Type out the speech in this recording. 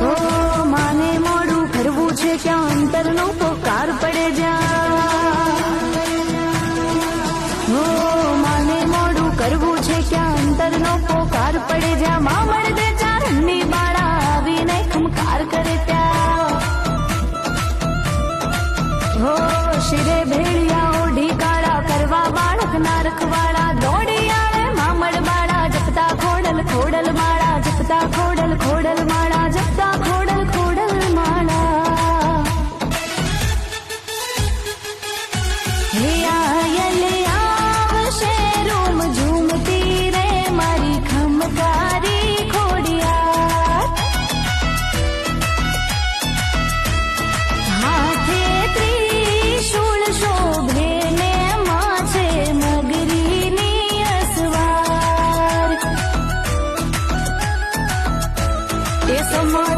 ઓ માને મોડું કરવું છે ક્યાં અંતરનો પોકાર પડે જ્યાં ઓ માને મોડું કરવું છે ક્યાં અંતરનો પોકાર પડે જ્યાં માં મળે ચારણની બાળા આવીને ખમકાર કરે ત્યાં હો શિરે ભેળિયા ઓઢી કાળા કરવા બાળક ના રખવાળા દોડી આવે મામડ બાળા જપતા ખોડલ ખોડલ માળા જપતા ખોડલ ખોડલ માળા જપતા ખોડલ ખોડલ માળા હે આયલ આવશે રૂમ ઝૂમતી રે મારી ખમકારી ખોડિયાર હાથે ત્રિશૂળ શોભે ને માથે મગરીની અસવાર એ સમય